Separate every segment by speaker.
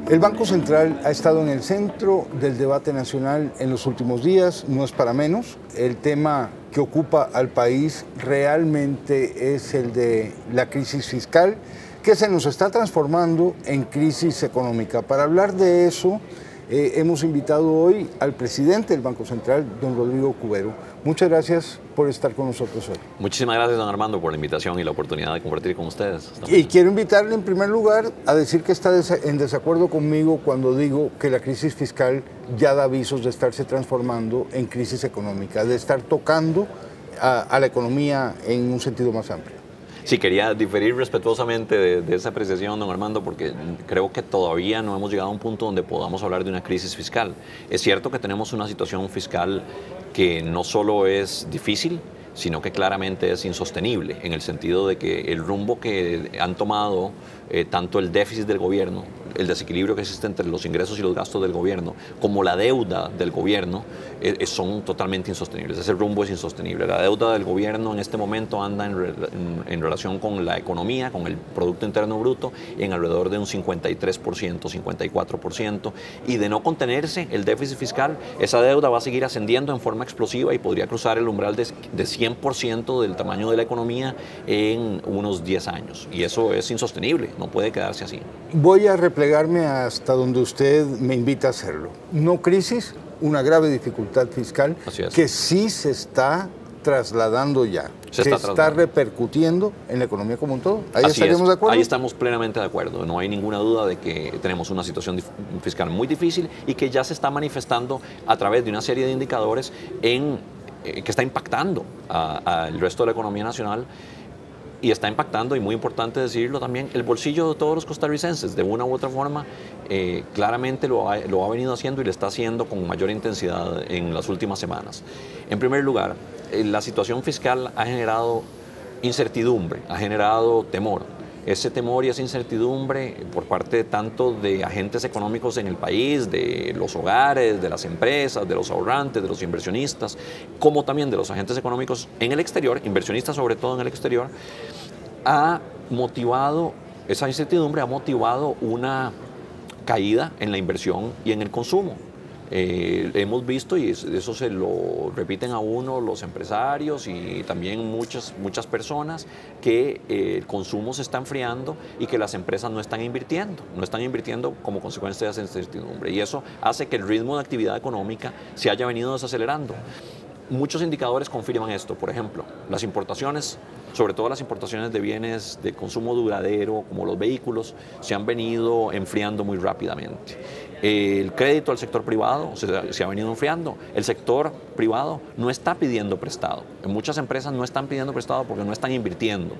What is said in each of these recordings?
Speaker 1: El Banco Central ha estado en el centro del debate nacional en los últimos días, no es para menos. El tema que ocupa al país realmente es el de la crisis fiscal, que se nos está transformando en crisis económica. Para hablar de eso, hemos invitado hoy al presidente del Banco Central, don Rodrigo Cubero. Muchas gracias por estar con nosotros hoy.
Speaker 2: Muchísimas gracias, don Armando, por la invitación y la oportunidad de compartir con ustedes.
Speaker 1: Y quiero invitarle en primer lugar a decir que está en desacuerdo conmigo cuando digo que la crisis fiscal ya da avisos de estarse transformando en crisis económica, de estar tocando a la economía en un sentido más amplio.
Speaker 2: Sí, quería diferir respetuosamente de esa apreciación, don Armando, porque creo que todavía no hemos llegado a un punto donde podamos hablar de una crisis fiscal. Es cierto que tenemos una situación fiscal que no solo es difícil, sino que claramente es insostenible, en el sentido de que el rumbo que han tomado tanto el déficit del gobierno, el desequilibrio que existe entre los ingresos y los gastos del gobierno, como la deuda del gobierno, son totalmente insostenibles. Ese rumbo es insostenible. La deuda del gobierno en este momento anda en relación con la economía, con el Producto Interno Bruto, en alrededor de un 53%, 54%, y de no contenerse el déficit fiscal, esa deuda va a seguir ascendiendo en forma explosiva y podría cruzar el umbral de 100% del tamaño de la economía en unos 10 años. Y eso es insostenible, no puede quedarse así.
Speaker 1: Voy a replegarme hasta donde usted me invita a hacerlo. No crisis, una grave dificultad fiscal que sí se está trasladando ya, se está repercutiendo en la economía como un todo. ¿Ahí estaríamos de acuerdo?
Speaker 2: Ahí estamos plenamente de acuerdo. No hay ninguna duda de que tenemos una situación fiscal muy difícil y que ya se está manifestando a través de una serie de indicadores que está impactando al resto de la economía nacional. Y está impactando, y muy importante decirlo también, el bolsillo de todos los costarricenses. De una u otra forma, claramente lo ha venido haciendo y lo está haciendo con mayor intensidad en las últimas semanas. En primer lugar, la situación fiscal ha generado incertidumbre, ha generado temor. Ese temor y esa incertidumbre por parte tanto de agentes económicos en el país, de los hogares, de las empresas, de los ahorrantes, de los inversionistas, como también de los agentes económicos en el exterior, inversionistas sobre todo en el exterior, esa incertidumbre ha motivado una caída en la inversión y en el consumo. Hemos visto, y eso se lo repiten a uno los empresarios y también muchas personas, que el consumo se está enfriando y que las empresas no están invirtiendo como consecuencia de esa incertidumbre. Y eso hace que el ritmo de actividad económica se haya venido desacelerando. Muchos indicadores confirman esto. Por ejemplo, las importaciones, sobre todo las importaciones de bienes de consumo duradero, como los vehículos, se han venido enfriando muy rápidamente. El crédito al sector privado se ha venido enfriando. El sector privado no está pidiendo prestado. Muchas empresas no están pidiendo prestado porque no están invirtiendo.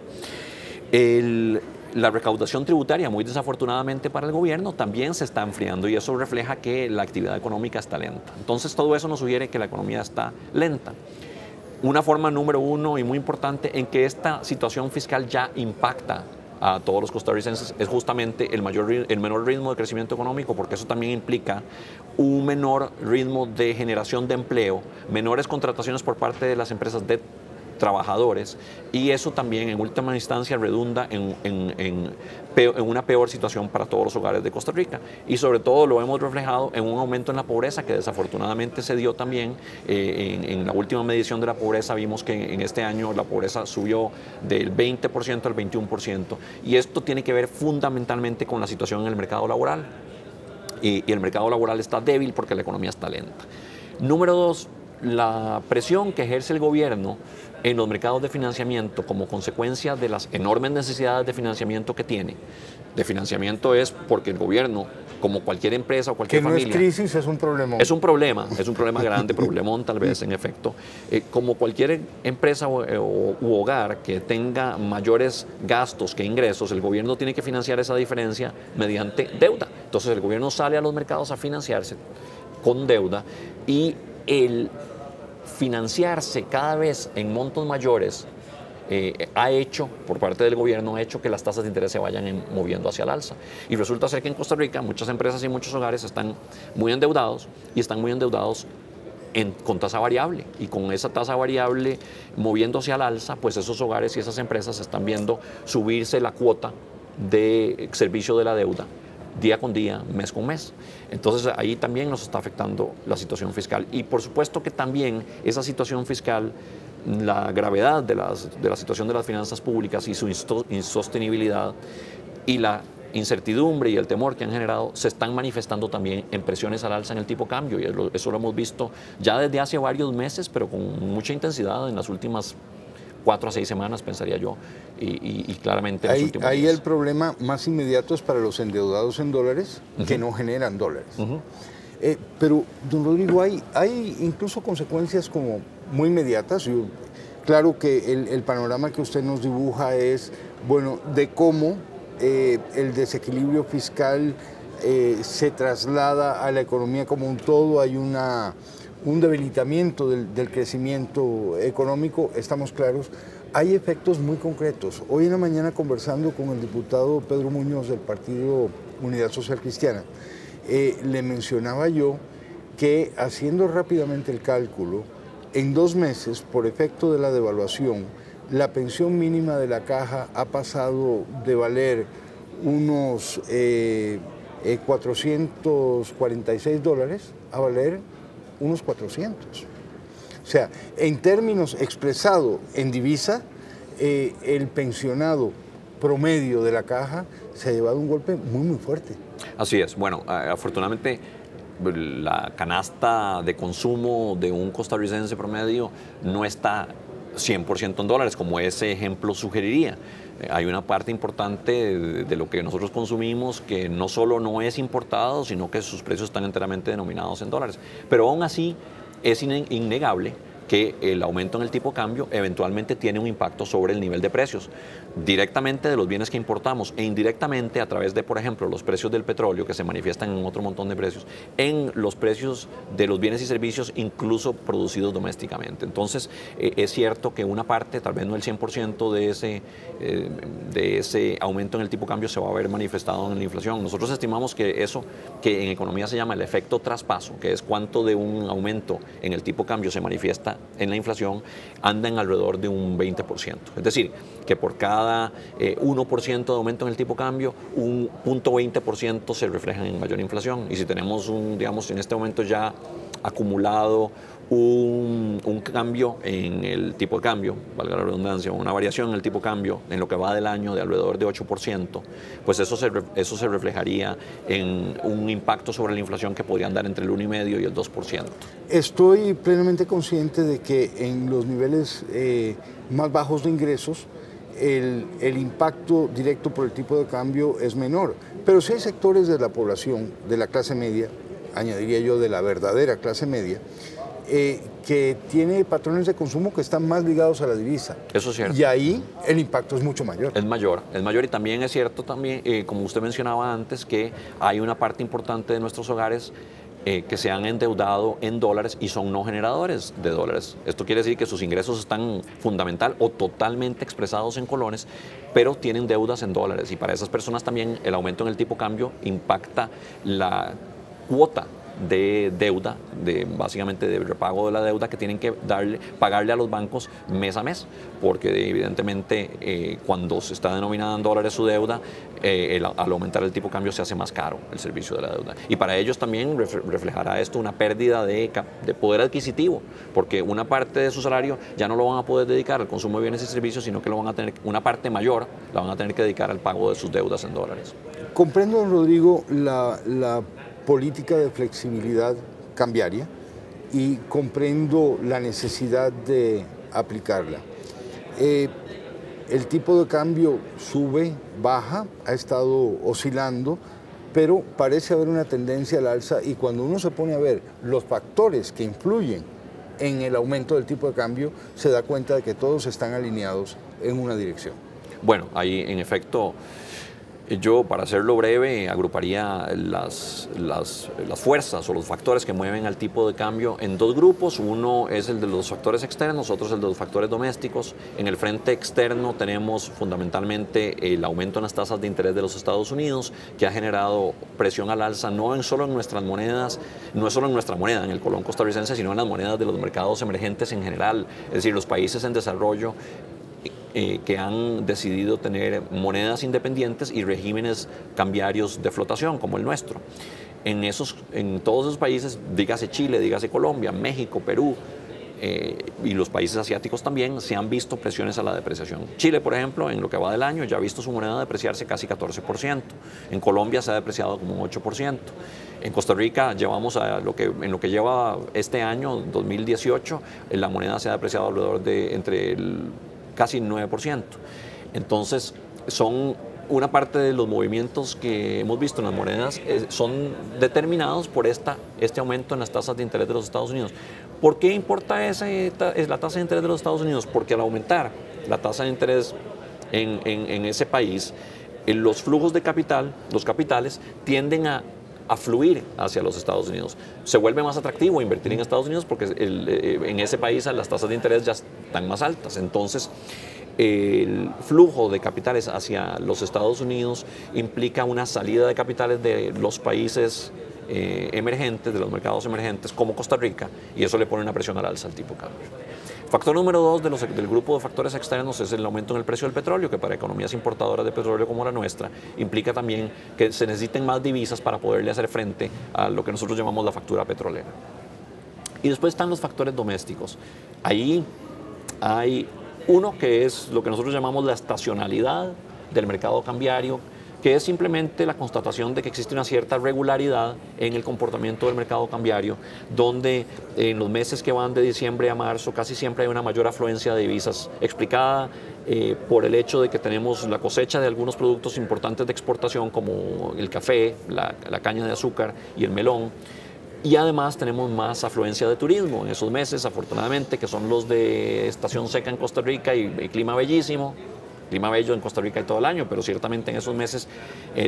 Speaker 2: La recaudación tributaria, muy desafortunadamente para el gobierno, también se está enfriando, y eso refleja que la actividad económica está lenta. Entonces todo eso nos sugiere que la economía está lenta. Una forma número uno y muy importante en que esta situación fiscal ya impacta a todos los costarricenses es justamente el menor ritmo de crecimiento económico, porque eso también implica un menor ritmo de generación de empleo, menores contrataciones por parte de las empresas de trabajadores, y eso también en última instancia redunda en una peor situación para todos los hogares de Costa Rica, y sobre todo lo hemos reflejado en un aumento en la pobreza que desafortunadamente se dio también. En la última medición de la pobreza vimos que en este año la pobreza subió del 20% al 21%, y esto tiene que ver fundamentalmente con la situación en el mercado laboral, y el mercado laboral está débil porque la economía está lenta. Número dos, la presión que ejerce el gobierno en los mercados de financiamiento como consecuencia de las enormes necesidades de financiamiento que tiene. De financiamiento es porque el gobierno, como cualquier empresa o cualquier familia...
Speaker 1: Que no es crisis, es un problema.
Speaker 2: Es un problema grande, problemón tal vez, en efecto. Como cualquier empresa u hogar que tenga mayores gastos que ingresos, el gobierno tiene que financiar esa diferencia mediante deuda. Entonces el gobierno sale a los mercados a financiarse con deuda, y el financiarse cada vez en montos mayores por parte del gobierno, ha hecho que las tasas de interés se vayan moviendo hacia el alza. Y resulta ser que en Costa Rica muchas empresas y muchos hogares están muy endeudados, y están muy endeudados con tasa variable, y con esa tasa variable moviéndose al alza, pues esos hogares y esas empresas están viendo subirse la cuota de servicio de la deuda día con día, mes con mes. Entonces ahí también nos está afectando la situación fiscal. Y por supuesto que también esa situación fiscal, la gravedad de la situación de las finanzas públicas y su insostenibilidad y la incertidumbre y el temor que han generado se están manifestando también en presiones al alza en el tipo de cambio, y eso lo hemos visto ya desde hace varios meses, pero con mucha intensidad en las últimas 4 a 6 semanas, pensaría yo, y claramente en los últimos
Speaker 1: ahí
Speaker 2: días.
Speaker 1: el problema más inmediato es para los endeudados en dólares que no generan dólares. Pero, don Rodrigo, hay incluso consecuencias como muy inmediatas. Claro que el panorama que usted nos dibuja es, bueno, de cómo el desequilibrio fiscal se traslada a la economía como un todo. Hay un debilitamiento del crecimiento económico, estamos claros. Hay efectos muy concretos. Hoy en la mañana, conversando con el diputado Pedro Muñoz del Partido Unidad Social Cristiana, le mencionaba yo que, haciendo rápidamente el cálculo, en 2 meses, por efecto de la devaluación, la pensión mínima de la Caja ha pasado de valer unos $446 a valer unos 400. O sea, en términos expresado en divisa, el pensionado promedio de la Caja se ha llevado un golpe muy, muy fuerte.
Speaker 2: Así es. Bueno, afortunadamente la canasta de consumo de un costarricense promedio no está 100% en dólares, como ese ejemplo sugeriría. Hay una parte importante de lo que nosotros consumimos que no solo no es importado, sino que sus precios están enteramente denominados en dólares. Pero aún así es innegable que el aumento en el tipo de cambio eventualmente tiene un impacto sobre el nivel de precios, directamente de los bienes que importamos e indirectamente a través de, por ejemplo, los precios del petróleo, que se manifiestan en otro montón de precios, en los precios de los bienes y servicios, incluso producidos domésticamente. Entonces, es cierto que una parte, tal vez no el 100% de ese aumento en el tipo de cambio se va a ver manifestado en la inflación. Nosotros estimamos que eso, que en economía se llama el efecto traspaso, que es cuánto de un aumento en el tipo de cambio se manifiesta en la inflación, anda en alrededor de un 20%. Es decir, que por cada 1% de aumento en el tipo de cambio, un 0.20% se refleja en mayor inflación. Y si tenemos digamos, en este momento ya acumulado un cambio en el tipo de cambio, valga la redundancia, una variación en el tipo de cambio en lo que va del año de alrededor de 8%, pues eso se reflejaría en un impacto sobre la inflación que podría andar entre el 1,5% y el 2%.
Speaker 1: Estoy plenamente consciente de que en los niveles más bajos de ingresos el impacto directo por el tipo de cambio es menor, pero sí hay sectores de la población, de la clase media, añadiría yo de la verdadera clase media, que tiene patrones de consumo que están más ligados a la divisa.
Speaker 2: Eso es cierto.
Speaker 1: Y ahí el impacto es mucho mayor.
Speaker 2: Es mayor y también es cierto, como usted mencionaba antes, que hay una parte importante de nuestros hogares que se han endeudado en dólares y son no generadores de dólares. Esto quiere decir que sus ingresos están fundamental o totalmente expresados en colones, pero tienen deudas en dólares, y para esas personas también el aumento en el tipo de cambio impacta la cuota de deuda, básicamente de repago de la deuda que tienen que pagarle a los bancos mes a mes, porque evidentemente cuando se está denominada en dólares su deuda, al aumentar el tipo de cambio se hace más caro el servicio de la deuda. Y para ellos también reflejará esto una pérdida de poder adquisitivo, porque una parte de su salario ya no lo van a poder dedicar al consumo de bienes y servicios, sino que lo van a tener, una parte mayor la van a tener que dedicar al pago de sus deudas en dólares.
Speaker 1: Comprendo, don Rodrigo, la política de flexibilidad cambiaria y comprendo la necesidad de aplicarla. El tipo de cambio sube, baja, ha estado oscilando, pero parece haber una tendencia al alza, y cuando uno se pone a ver los factores que influyen en el aumento del tipo de cambio, se da cuenta de que todos están alineados en una dirección.
Speaker 2: Bueno, ahí en efecto, yo, para hacerlo breve, agruparía las fuerzas o los factores que mueven al tipo de cambio en 2 grupos. Uno es el de los factores externos, otro es el de los factores domésticos. En el frente externo tenemos fundamentalmente el aumento en las tasas de interés de los Estados Unidos, que ha generado presión al alza no solo en nuestras monedas, no es solo en nuestra moneda, en el colón costarricense, sino en las monedas de los mercados emergentes en general. Es decir, los países en desarrollo que han decidido tener monedas independientes y regímenes cambiarios de flotación, como el nuestro. En todos esos países, dígase Chile, dígase Colombia, México, Perú, y los países asiáticos también, se han visto presiones a la depreciación. Chile, por ejemplo, en lo que va del año, ya ha visto su moneda depreciarse casi 14%. En Colombia se ha depreciado como un 8%. En Costa Rica llevamos en lo que lleva este año, 2018, la moneda se ha depreciado alrededor de casi 9%. Entonces, una parte de los movimientos que hemos visto en las monedas son determinados por este aumento en las tasas de interés de los Estados Unidos. ¿Por qué importa la tasa de interés de los Estados Unidos? Porque al aumentar la tasa de interés en ese país, los flujos de capital, los capitales, tienden a fluir hacia los Estados Unidos. Se vuelve más atractivo invertir en Estados Unidos porque en ese país las tasas de interés ya están más altas. Entonces, el flujo de capitales hacia los Estados Unidos implica una salida de capitales de los países emergentes, de los mercados emergentes como Costa Rica, y eso le pone una presión al alza al tipo de cambio. Factor número 2 del grupo de factores externos es el aumento en el precio del petróleo, que para economías importadoras de petróleo como la nuestra implica también que se necesiten más divisas para poderle hacer frente a lo que nosotros llamamos la factura petrolera. Y después están los factores domésticos. Ahí hay uno que es lo que nosotros llamamos la estacionalidad del mercado cambiario, que es simplemente la constatación de que existe una cierta regularidad en el comportamiento del mercado cambiario, donde en los meses que van de diciembre a marzo casi siempre hay una mayor afluencia de divisas, explicada por el hecho de que tenemos la cosecha de algunos productos importantes de exportación como el café, la caña de azúcar y el melón. Y además tenemos más afluencia de turismo en esos meses, afortunadamente, que son los de estación seca en Costa Rica y clima bellísimo. Clima bello en Costa Rica y todo el año, pero ciertamente en esos meses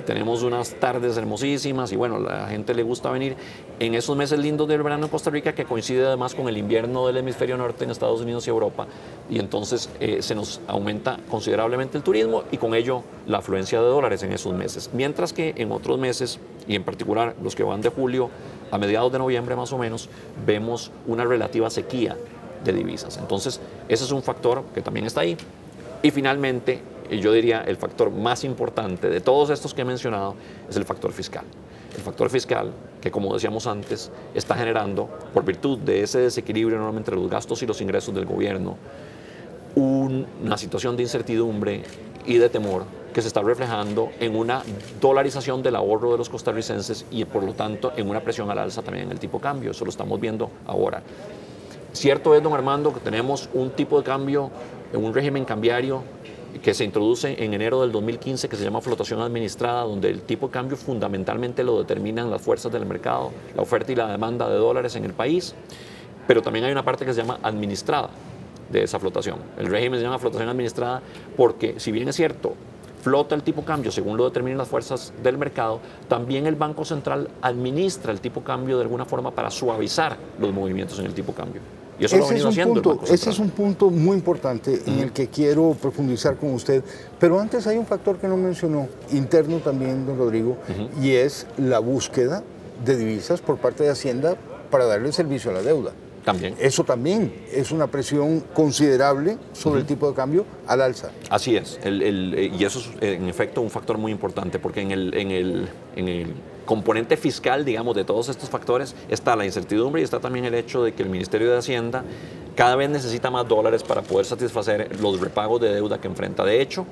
Speaker 2: tenemos unas tardes hermosísimas y bueno, a la gente le gusta venir en esos meses lindos del verano en Costa Rica, que coincide además con el invierno del hemisferio norte en Estados Unidos y Europa, y entonces se nos aumenta considerablemente el turismo y con ello la afluencia de dólares en esos meses. Mientras que en otros meses, y en particular los que van de julio a mediados de noviembre más o menos, vemos una relativa sequía de divisas. Entonces ese es un factor que también está ahí. Y finalmente, yo diría el factor más importante de todos estos que he mencionado es el factor fiscal. El factor fiscal que, como decíamos antes, está generando, por virtud de ese desequilibrio enorme entre los gastos y los ingresos del gobierno, una situación de incertidumbre y de temor que se está reflejando en una dolarización del ahorro de los costarricenses y, por lo tanto, en una presión al alza también en el tipo de cambio. Eso lo estamos viendo ahora. Cierto es, don Armando, que tenemos un tipo de cambio, un régimen cambiario que se introduce en enero del 2015 que se llama flotación administrada, donde el tipo de cambio fundamentalmente lo determinan las fuerzas del mercado, la oferta y la demanda de dólares en el país, pero también hay una parte que se llama administrada de esa flotación. El régimen se llama flotación administrada porque, si bien es cierto, flota el tipo de cambio según lo determinan las fuerzas del mercado, también el Banco Central administra el tipo de cambio de alguna forma para suavizar los movimientos en el tipo de cambio. Y eso lo ha venido haciendo el Banco Central.
Speaker 1: Ese es un punto muy importante en el que quiero profundizar con usted. Pero antes hay un factor que no mencionó, interno también, don Rodrigo, y es la búsqueda de divisas por parte de Hacienda para darle servicio a la deuda.
Speaker 2: También.
Speaker 1: Eso también es una presión considerable sobre el tipo de cambio al alza.
Speaker 2: Así es, y eso es en efecto un factor muy importante, porque en el componente fiscal, digamos, de todos estos factores está la incertidumbre y está también el hecho de que el Ministerio de Hacienda cada vez necesita más dólares para poder satisfacer los repagos de deuda que enfrenta. De hecho,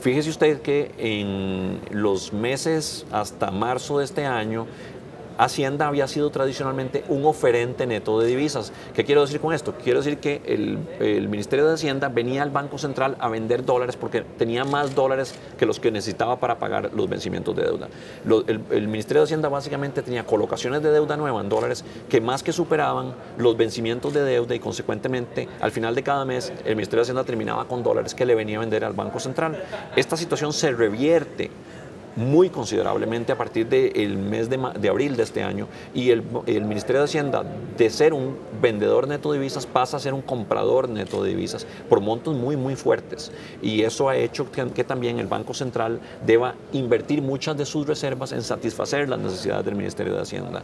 Speaker 2: fíjese usted que en los meses hasta marzo de este año, Hacienda había sido tradicionalmente un oferente neto de divisas. ¿Qué quiero decir con esto? Quiero decir que el Ministerio de Hacienda venía al Banco Central a vender dólares porque tenía más dólares que los que necesitaba para pagar los vencimientos de deuda. El Ministerio de Hacienda básicamente tenía colocaciones de deuda nueva en dólares que más que superaban los vencimientos de deuda y consecuentemente al final de cada mes el Ministerio de Hacienda terminaba con dólares que le venía a vender al Banco Central. Esta situación se revierte muy considerablemente a partir del mes de abril de este año y el Ministerio de Hacienda, de ser un vendedor neto de divisas, pasa a ser un comprador neto de divisas por montos muy, muy fuertes. Y eso ha hecho que también el Banco Central deba invertir muchas de sus reservas en satisfacer las necesidades del Ministerio de Hacienda.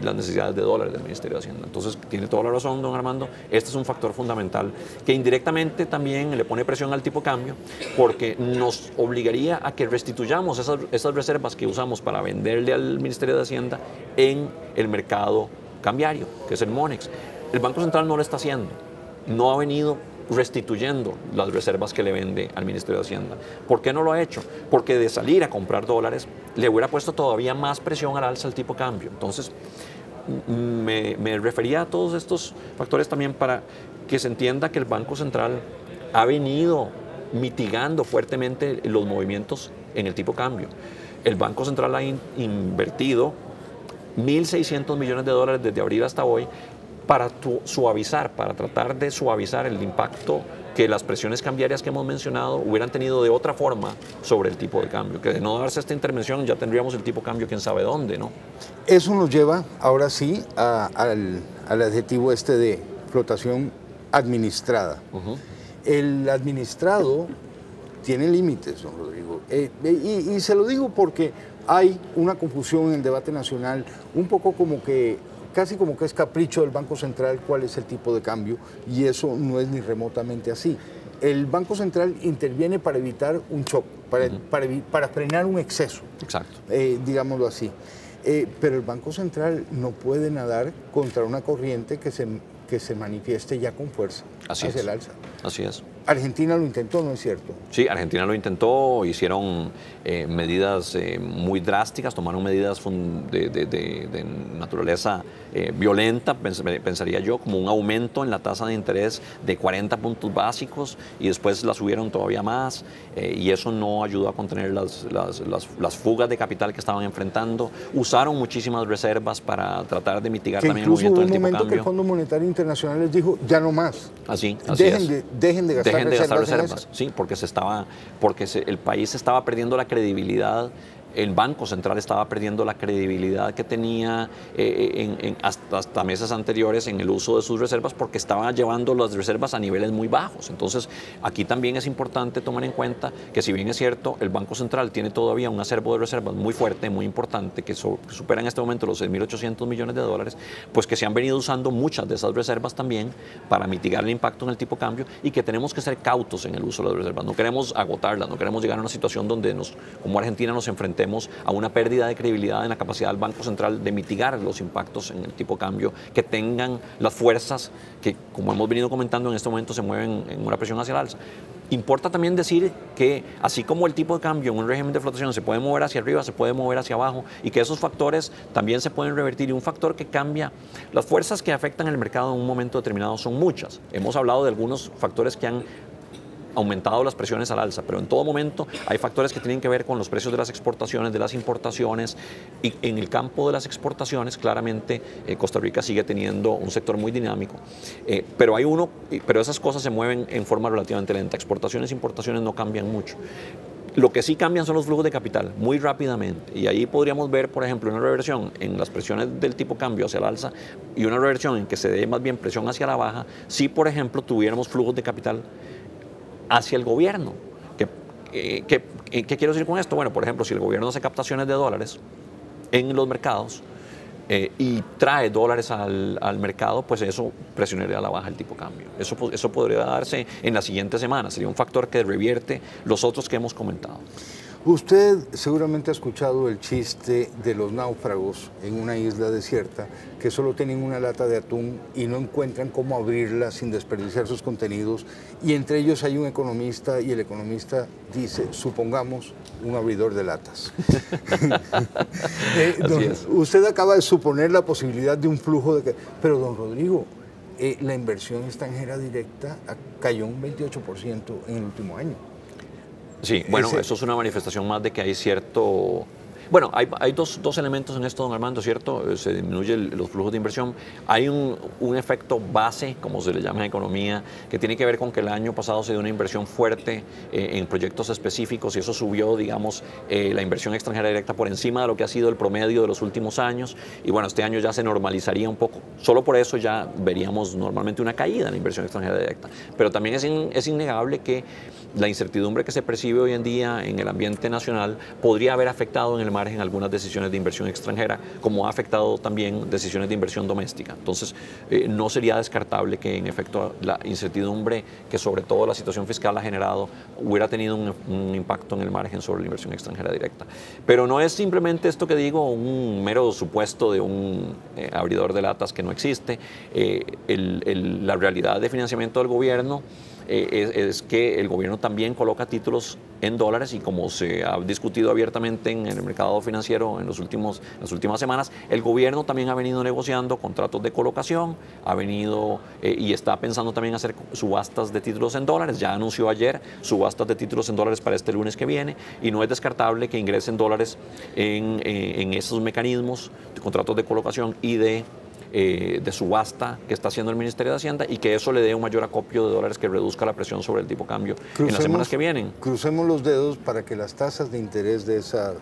Speaker 2: las necesidades de dólares del Ministerio de Hacienda. Entonces, tiene toda la razón, don Armando, este es un factor fundamental que indirectamente también le pone presión al tipo de cambio, porque nos obligaría a que restituyamos esas reservas que usamos para venderle al Ministerio de Hacienda en el mercado cambiario, que es el Monex. El Banco Central no lo está haciendo, no ha venido restituyendo las reservas que le vende al Ministerio de Hacienda. ¿Por qué no lo ha hecho? Porque de salir a comprar dólares le hubiera puesto todavía más presión al alza al tipo de cambio. Entonces, me refería a todos estos factores también para que se entienda que el Banco Central ha venido mitigando fuertemente los movimientos en el tipo de cambio. El Banco Central ha invertido 1.600 millones de dólares desde abril hasta hoy para tratar de suavizar el impacto que las presiones cambiarias que hemos mencionado hubieran tenido de otra forma sobre el tipo de cambio. Que de no darse esta intervención ya tendríamos el tipo de cambio quién sabe dónde, ¿no?
Speaker 1: Eso nos lleva, ahora sí, al adjetivo este de flotación administrada. El administrado tiene límites, don Rodrigo. Y se lo digo porque hay una confusión en el debate nacional, un poco como que casi como que es capricho del Banco Central cuál es el tipo de cambio, y eso no es ni remotamente así. El Banco Central interviene para evitar un shock, para frenar un exceso. Exacto. Digámoslo así. Pero el Banco Central no puede nadar contra una corriente que se manifieste ya con fuerza hacia el alza.
Speaker 2: Así es.
Speaker 1: Argentina lo intentó, ¿no es cierto?
Speaker 2: Sí, Argentina lo intentó, hicieron medidas muy drásticas, tomaron medidas de naturaleza violenta, pensaría yo, como un aumento en la tasa de interés de 40 puntos básicos y después la subieron todavía más y eso no ayudó a contener las fugas de capital que estaban enfrentando. Usaron muchísimas reservas para tratar de mitigar también el movimiento del tipo de cambio.
Speaker 1: Que el Fondo Monetario Internacional les dijo, ya no más.
Speaker 2: Así
Speaker 1: dejen de gastar
Speaker 2: reservas. Sí, porque el país estaba perdiendo la credibilidad, el Banco Central estaba perdiendo la credibilidad que tenía hasta meses anteriores en el uso de sus reservas porque estaba llevando las reservas a niveles muy bajos. Entonces, aquí también es importante tomar en cuenta que si bien es cierto, el Banco Central tiene todavía un acervo de reservas muy fuerte, muy importante, que supera en este momento los 6.800 millones de dólares, pues que se han venido usando muchas de esas reservas también para mitigar el impacto en el tipo de cambio y que tenemos que ser cautos en el uso de las reservas. No queremos agotarlas, no queremos llegar a una situación donde como Argentina nos enfrentemos a una pérdida de credibilidad en la capacidad del Banco Central de mitigar los impactos en el tipo de cambio, que tengan las fuerzas que, como hemos venido comentando, en este momento se mueven en una presión hacia el alza. Importa también decir que así como el tipo de cambio en un régimen de flotación se puede mover hacia arriba, se puede mover hacia abajo y que esos factores también se pueden revertir, y un factor que cambia, las fuerzas que afectan el mercado en un momento determinado son muchas. Hemos hablado de algunos factores que han aumentado las presiones al alza, pero en todo momento hay factores que tienen que ver con los precios de las exportaciones, de las importaciones, y en el campo de las exportaciones claramente Costa Rica sigue teniendo un sector muy dinámico, pero esas cosas se mueven en forma relativamente lenta. Exportaciones e importaciones no cambian mucho. Lo que sí cambian son los flujos de capital muy rápidamente, y ahí podríamos ver, por ejemplo, una reversión en las presiones del tipo de cambio hacia el alza y una reversión en que se dé más bien presión hacia la baja si, por ejemplo, tuviéramos flujos de capital hacia el gobierno. ¿Qué quiero decir con esto? Bueno, por ejemplo, si el gobierno hace captaciones de dólares en los mercados y trae dólares al mercado, pues eso presionaría a la baja el tipo de cambio. Eso podría darse en la siguiente semana. Sería un factor que revierte los otros que hemos comentado.
Speaker 1: Usted seguramente ha escuchado el chiste de los náufragos en una isla desierta que solo tienen una lata de atún y no encuentran cómo abrirla sin desperdiciar sus contenidos, y entre ellos hay un economista y el economista dice, supongamos, un abridor de latas. Usted acaba de suponer la posibilidad de un flujo de... Pero, don Rodrigo, la inversión extranjera directa cayó un 28% en el último año.
Speaker 2: Sí, bueno, eso es una manifestación más de que hay cierto... Bueno, hay dos elementos en esto, don Armando, ¿cierto? Se disminuyen los flujos de inversión. Hay un efecto base, como se le llama en economía, que tiene que ver con que el año pasado se dio una inversión fuerte en proyectos específicos y eso subió, digamos, la inversión extranjera directa por encima de lo que ha sido el promedio de los últimos años. Y bueno, este año ya se normalizaría un poco. Solo por eso ya veríamos normalmente una caída en la inversión extranjera directa. Pero también es innegable que la incertidumbre que se percibe hoy en día en el ambiente nacional podría haber afectado en el margen algunas decisiones de inversión extranjera, como ha afectado también decisiones de inversión doméstica. Entonces, no sería descartable que en efecto la incertidumbre que sobre todo la situación fiscal ha generado hubiera tenido un impacto en el margen sobre la inversión extranjera directa. Pero no es simplemente esto que digo un mero supuesto de un abridor de latas que no existe. La realidad de financiamiento del gobierno es que el gobierno también coloca títulos en dólares y como se ha discutido abiertamente en el mercado financiero en las últimas semanas, el gobierno también ha venido negociando contratos de colocación, ha venido y está pensando también hacer subastas de títulos en dólares. Ya anunció ayer subastas de títulos en dólares para este lunes que viene y no es descartable que ingresen dólares en esos mecanismos de contratos de colocación y de subasta que está haciendo el Ministerio de Hacienda y que eso le dé un mayor acopio de dólares que reduzca la presión sobre el tipo de cambio en las semanas que vienen.
Speaker 1: Crucemos los dedos para que las tasas de interés de esa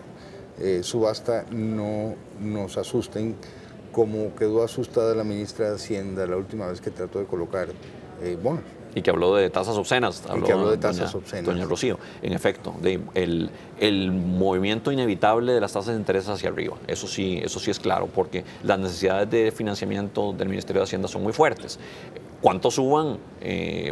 Speaker 1: subasta no nos asusten, como quedó asustada la ministra de Hacienda la última vez que trató de colocar bonos.
Speaker 2: Y que habló de tasas obscenas, doña Rocío. En efecto, el movimiento inevitable de las tasas de interés hacia arriba, eso sí es claro, porque las necesidades de financiamiento del Ministerio de Hacienda son muy fuertes. ¿Cuánto suban?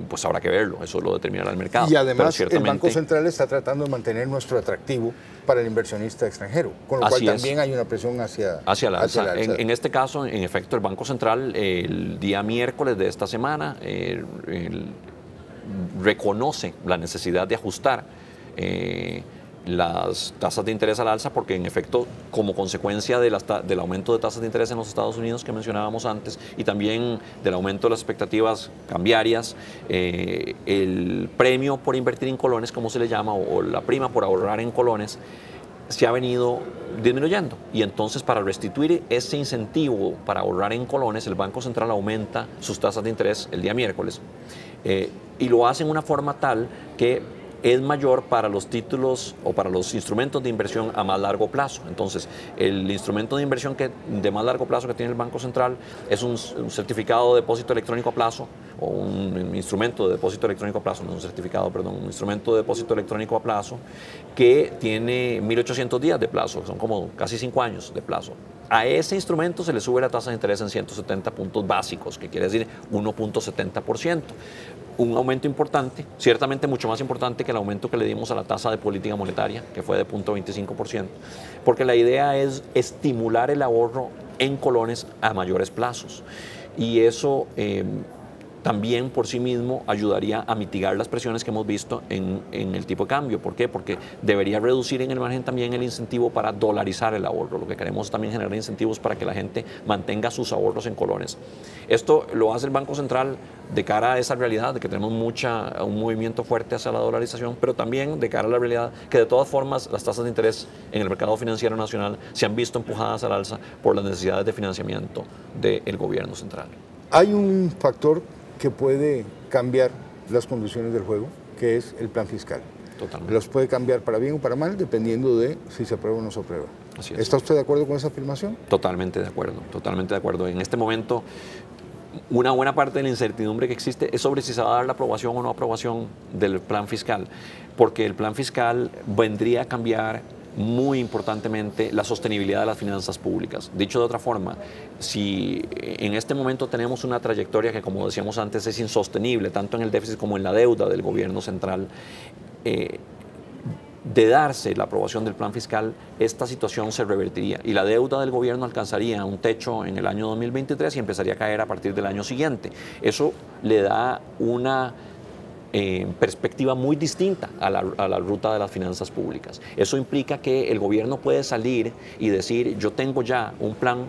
Speaker 2: Pues habrá que verlo, eso lo determinará el mercado.
Speaker 1: Y además el Banco Central está tratando de mantener nuestro atractivo para el inversionista extranjero, con lo cual también hay una presión hacia la alza.
Speaker 2: En este caso, en efecto, el Banco Central el día miércoles de esta semana reconoce la necesidad de ajustar las tasas de interés al alza porque en efecto como consecuencia del aumento de tasas de interés en los Estados Unidos que mencionábamos antes y también del aumento de las expectativas cambiarias, el premio por invertir en colones, como se le llama, o la prima por ahorrar en colones, se ha venido disminuyendo y entonces para restituir ese incentivo para ahorrar en colones el Banco Central aumenta sus tasas de interés el día miércoles y lo hace en una forma tal que es mayor para los títulos o para los instrumentos de inversión a más largo plazo. Entonces, el instrumento de inversión de más largo plazo que tiene el Banco Central es un certificado de depósito electrónico a plazo o un instrumento de depósito electrónico a plazo, no un certificado, perdón, un instrumento de depósito electrónico a plazo que tiene 1.800 días de plazo, son como casi 5 años de plazo. A ese instrumento se le sube la tasa de interés en 170 puntos básicos, que quiere decir 1.70%. Un aumento importante, ciertamente mucho más importante que el aumento que le dimos a la tasa de política monetaria, que fue de 0.25%, porque la idea es estimular el ahorro en colones a mayores plazos. Y eso también por sí mismo ayudaría a mitigar las presiones que hemos visto en el tipo de cambio. ¿Por qué? Porque debería reducir en el margen también el incentivo para dolarizar el ahorro. Lo que queremos es también generar incentivos para que la gente mantenga sus ahorros en colones. Esto lo hace el Banco Central de cara a esa realidad de que tenemos un movimiento fuerte hacia la dolarización, pero también de cara a la realidad que de todas formas las tasas de interés en el mercado financiero nacional se han visto empujadas al alza por las necesidades de financiamiento del gobierno central.
Speaker 1: Hay un factor que puede cambiar las condiciones del juego, que es el plan fiscal.
Speaker 2: Totalmente.
Speaker 1: Los puede cambiar para bien o para mal, dependiendo de si se aprueba o no se aprueba.
Speaker 2: Así es.
Speaker 1: ¿Está usted de acuerdo con esa afirmación?
Speaker 2: Totalmente de acuerdo, totalmente de acuerdo. En este momento, una buena parte de la incertidumbre que existe es sobre si se va a dar la aprobación o no aprobación del plan fiscal, porque el plan fiscal vendría a cambiar muy importantemente la sostenibilidad de las finanzas públicas. Dicho de otra forma, si en este momento tenemos una trayectoria que, como decíamos antes, es insostenible, tanto en el déficit como en la deuda del gobierno central, de darse la aprobación del plan fiscal, esta situación se revertiría y la deuda del gobierno alcanzaría un techo en el año 2023 y empezaría a caer a partir del año siguiente. Eso le da una perspectiva muy distinta a la ruta de las finanzas públicas. Eso implica que el gobierno puede salir y decir, yo tengo ya un plan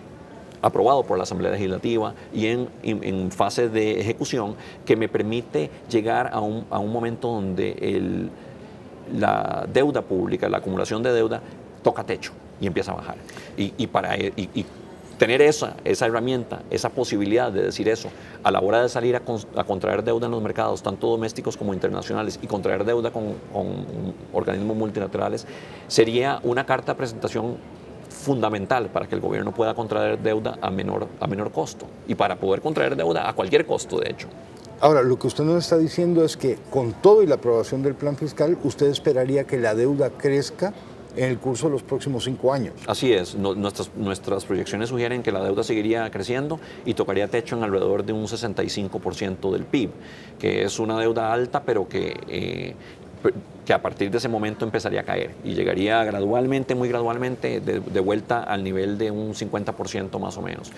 Speaker 2: aprobado por la Asamblea Legislativa y en fase de ejecución que me permite llegar a un momento donde la deuda pública, la acumulación de deuda, toca techo y empieza a bajar. Y tener esa herramienta, esa posibilidad de decir eso a la hora de salir a contraer deuda en los mercados, tanto domésticos como internacionales, y contraer deuda con organismos multilaterales, sería una carta de presentación fundamental para que el gobierno pueda contraer deuda a menor costo y para poder contraer deuda a cualquier costo, de hecho.
Speaker 1: Ahora, lo que usted nos está diciendo es que con todo y la aprobación del plan fiscal, usted esperaría que la deuda crezca en el curso de los próximos 5 años.
Speaker 2: Así es, nuestras proyecciones sugieren que la deuda seguiría creciendo y tocaría techo en alrededor de un 65% del PIB, que es una deuda alta, pero que a partir de ese momento empezaría a caer y llegaría gradualmente, muy gradualmente, de vuelta al nivel de un 50% más o menos.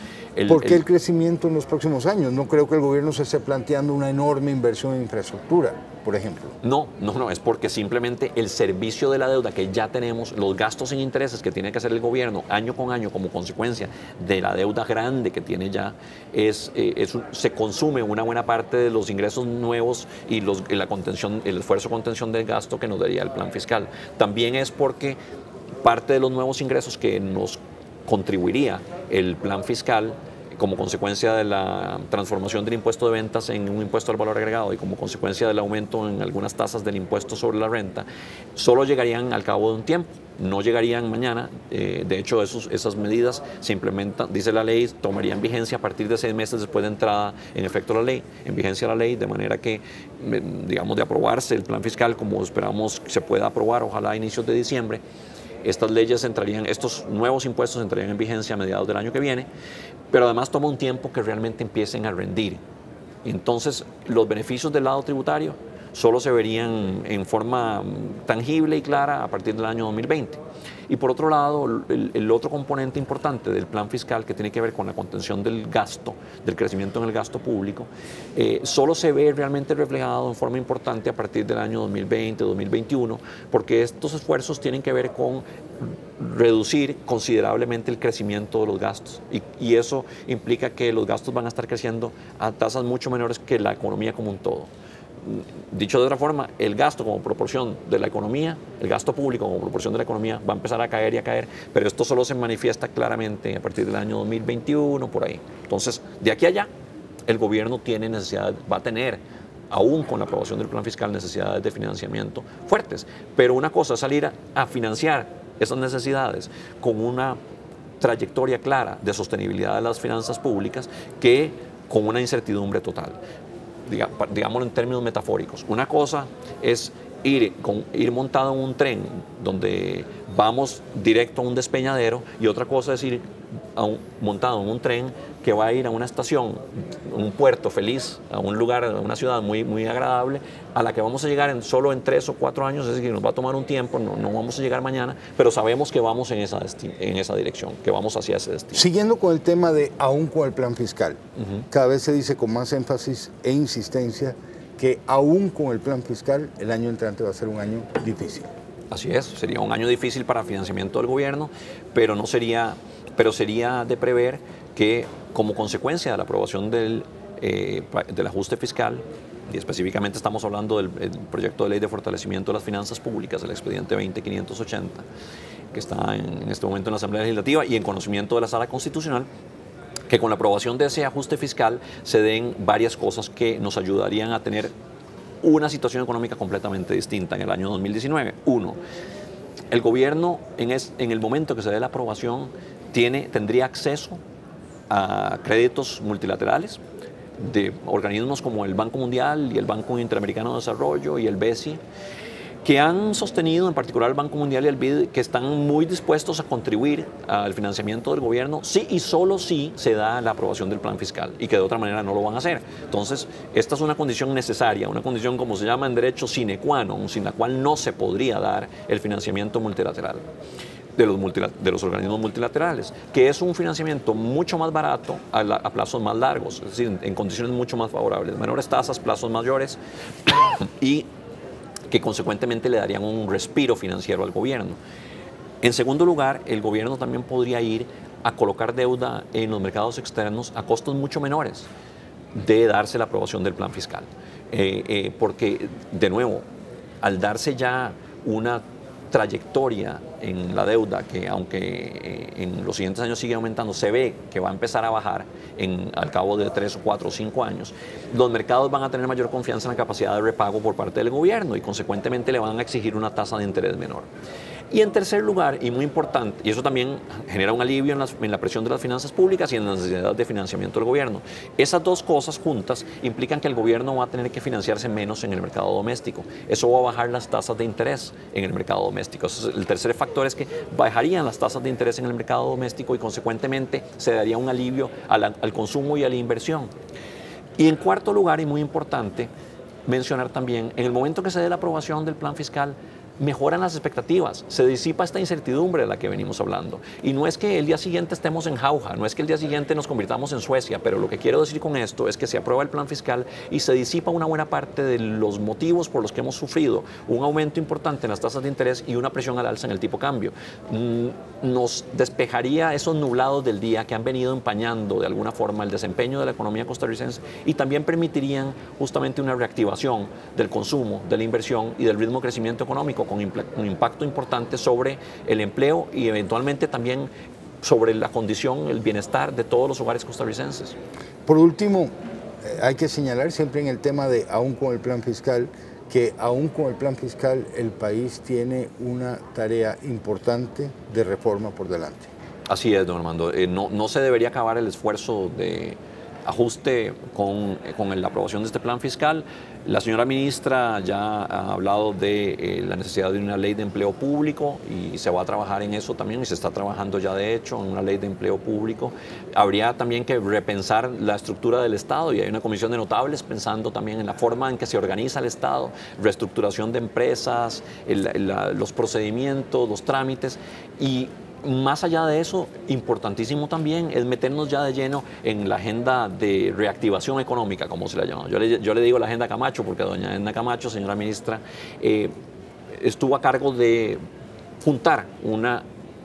Speaker 1: ¿Por qué el crecimiento en los próximos años? No creo que el gobierno se esté planteando una enorme inversión en infraestructura, por ejemplo.
Speaker 2: No, es porque simplemente el servicio de la deuda que ya tenemos, los gastos en intereses que tiene que hacer el gobierno año con año como consecuencia de la deuda grande que tiene ya, se consume una buena parte de los ingresos nuevos y la contención, el esfuerzo de contención del gasto que nos daría el plan fiscal. También es porque parte de los nuevos ingresos que nos contribuiría el plan fiscal como consecuencia de la transformación del impuesto de ventas en un impuesto al valor agregado y como consecuencia del aumento en algunas tasas del impuesto sobre la renta, solo llegarían al cabo de un tiempo, no llegarían mañana. De hecho, esas medidas se implementan, dice la ley, tomarían vigencia a partir de 6 meses después de entrada en efecto la ley, en vigencia la ley, de manera que, digamos, de aprobarse el plan fiscal, como esperamos se pueda aprobar, ojalá a inicios de diciembre, estos nuevos impuestos entrarían en vigencia a mediados del año que viene, pero además toma un tiempo que realmente empiecen a rendir. Entonces, los beneficios del lado tributario solo se verían en forma tangible y clara a partir del año 2020. Y por otro lado, el otro componente importante del plan fiscal, que tiene que ver con la contención del gasto, del crecimiento en el gasto público, solo se ve realmente reflejado en forma importante a partir del año 2020, 2021, porque estos esfuerzos tienen que ver con reducir considerablemente el crecimiento de los gastos. Y eso implica que los gastos van a estar creciendo a tasas mucho menores que la economía como un todo. Dicho de otra forma, el gasto como proporción de la economía, el gasto público como proporción de la economía va a empezar a caer y a caer, pero esto solo se manifiesta claramente a partir del año 2021, por ahí. Entonces, de aquí a allá, el gobierno tiene necesidad, va a tener, aún con la aprobación del plan fiscal, necesidades de financiamiento fuertes. Pero una cosa es salir a financiar esas necesidades con una trayectoria clara de sostenibilidad de las finanzas públicas que con una incertidumbre total. Digámoslo en términos metafóricos. Una cosa es ir montado en un tren donde vamos directo a un despeñadero y otra cosa es ir montado en un tren que va a ir a una estación, un puerto feliz, a un lugar, a una ciudad muy, muy agradable, a la que vamos a llegar solo en 3 o 4 años, es decir, nos va a tomar un tiempo, no vamos a llegar mañana, pero sabemos que vamos en esa dirección, que vamos hacia ese destino.
Speaker 1: Siguiendo con el tema de aún con el plan fiscal, cada vez se dice con más énfasis e insistencia que aún con el plan fiscal el año entrante va a ser un año difícil.
Speaker 2: Así es, sería un año difícil para financiamiento del gobierno, pero sería de prever que como consecuencia de la aprobación del ajuste fiscal, y específicamente estamos hablando del proyecto de ley de fortalecimiento de las finanzas públicas, el expediente 20580, que está en este momento en la Asamblea Legislativa y en conocimiento de la Sala Constitucional, que con la aprobación de ese ajuste fiscal se den varias cosas que nos ayudarían a tener una situación económica completamente distinta en el año 2019. Uno, el gobierno en el momento que se dé la aprobación tendría acceso a créditos multilaterales de organismos como el Banco Mundial y el Banco Interamericano de Desarrollo y el BESI, que han sostenido, en particular el Banco Mundial y el BID, que están muy dispuestos a contribuir al financiamiento del gobierno si y solo si se da la aprobación del plan fiscal y que de otra manera no lo van a hacer. Entonces, esta es una condición necesaria, una condición, como se llama en derecho, sine qua non, sin la cual no se podría dar el financiamiento multilateral de los organismos multilaterales, que es un financiamiento mucho más barato a plazos más largos, es decir, en condiciones mucho más favorables, menores tasas, plazos mayores y que consecuentemente le darían un respiro financiero al gobierno. En segundo lugar, el gobierno también podría ir a colocar deuda en los mercados externos a costos mucho menores de darse la aprobación del plan fiscal. Porque, de nuevo, al darse ya una trayectoria en la deuda que, aunque en los siguientes años sigue aumentando, se ve que va a empezar a bajar al cabo de 3 o 4 o 5 años, los mercados van a tener mayor confianza en la capacidad de repago por parte del gobierno y consecuentemente le van a exigir una tasa de interés menor. Y en tercer lugar, y muy importante, y eso también genera un alivio en la presión de las finanzas públicas y en la necesidad de financiamiento del gobierno. Esas dos cosas juntas implican que el gobierno va a tener que financiarse menos en el mercado doméstico. Eso va a bajar las tasas de interés en el mercado doméstico. El tercer factor es que bajarían las tasas de interés en el mercado doméstico y consecuentemente se daría un alivio al consumo y a la inversión. Y en cuarto lugar, y muy importante, mencionar también, en el momento que se dé la aprobación del plan fiscal, mejoran las expectativas, se disipa esta incertidumbre de la que venimos hablando. Y no es que el día siguiente estemos en jauja, no es que el día siguiente nos convirtamos en Suecia, pero lo que quiero decir con esto es que se aprueba el plan fiscal y se disipa una buena parte de los motivos por los que hemos sufrido un aumento importante en las tasas de interés y una presión al alza en el tipo de cambio. Nos despejaría esos nublados del día que han venido empañando de alguna forma el desempeño de la economía costarricense y también permitirían justamente una reactivación del consumo, de la inversión y del ritmo de crecimiento económico, con un impacto importante sobre el empleo y eventualmente también sobre la condición, el bienestar de todos los hogares costarricenses.
Speaker 1: Por último, hay que señalar siempre en el tema de aún con el plan fiscal, que aún con el plan fiscal el país tiene una tarea importante de reforma por delante.
Speaker 2: Así es, don Armando. No se debería acabar el esfuerzo de ajuste con la aprobación de este plan fiscal. La señora ministra ya ha hablado de la necesidad de una ley de empleo público y se va a trabajar en eso también y se está trabajando ya de hecho en una ley de empleo público. Habría también que repensar la estructura del Estado y hay una comisión de notables pensando también en la forma en que se organiza el Estado, reestructuración de empresas, los procedimientos, los trámites y más allá de eso, importantísimo también es meternos ya de lleno en la agenda de reactivación económica, como se la llama. Yo le digo la agenda Camacho, porque doña Edna Camacho, señora ministra, estuvo a cargo de juntar una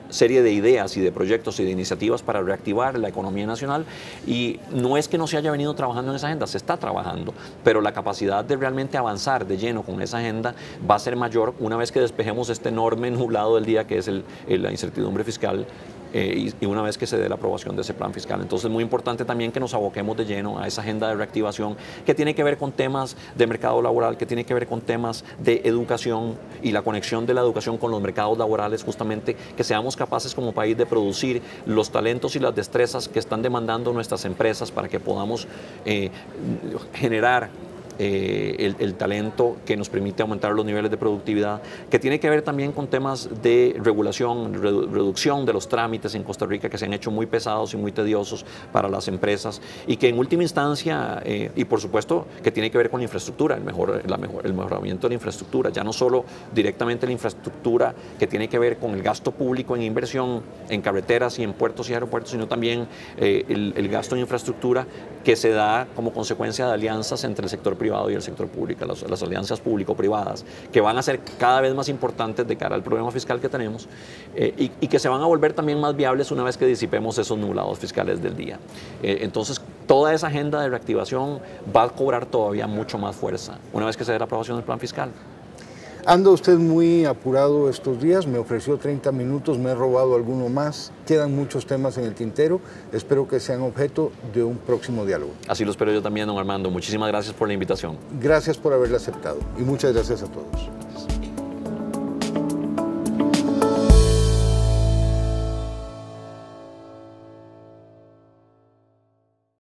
Speaker 2: serie de ideas y de proyectos y de iniciativas para reactivar la economía nacional y no es que no se haya venido trabajando en esa agenda, se está trabajando, pero la capacidad de realmente avanzar de lleno con esa agenda va a ser mayor una vez que despejemos este enorme nublado del día que es la incertidumbre fiscal y una vez que se dé la aprobación de ese plan fiscal. Entonces es muy importante también que nos aboquemos de lleno a esa agenda de reactivación que tiene que ver con temas de mercado laboral, que tiene que ver con temas de educación y la conexión de la educación con los mercados laborales, justamente que seamos capaces como país de producir los talentos y las destrezas que están demandando nuestras empresas para que podamos generar el talento que nos permite aumentar los niveles de productividad, que tiene que ver también con temas de regulación, reducción de los trámites en Costa Rica que se han hecho muy pesados y muy tediosos para las empresas y que en última instancia, y por supuesto que tiene que ver con la infraestructura, el mejoramiento de la infraestructura, ya no solo directamente la infraestructura que tiene que ver con el gasto público en inversión en carreteras y en puertos y aeropuertos, sino también el gasto en infraestructura que se da como consecuencia de alianzas entre el sector privado y el sector público, las alianzas público-privadas, que van a ser cada vez más importantes de cara al problema fiscal que tenemos y que se van a volver también más viables una vez que disipemos esos nublados fiscales del día. Entonces, toda esa agenda de reactivación va a cobrar todavía mucho más fuerza una vez que se dé la aprobación del plan fiscal.
Speaker 1: Anda usted muy apurado estos días, me ofreció 30 minutos, me he robado alguno más, quedan muchos temas en el tintero, espero que sean objeto de un próximo diálogo.
Speaker 2: Así lo espero yo también, don Armando. Muchísimas gracias por la invitación.
Speaker 1: Gracias por haberla aceptado y muchas gracias a todos.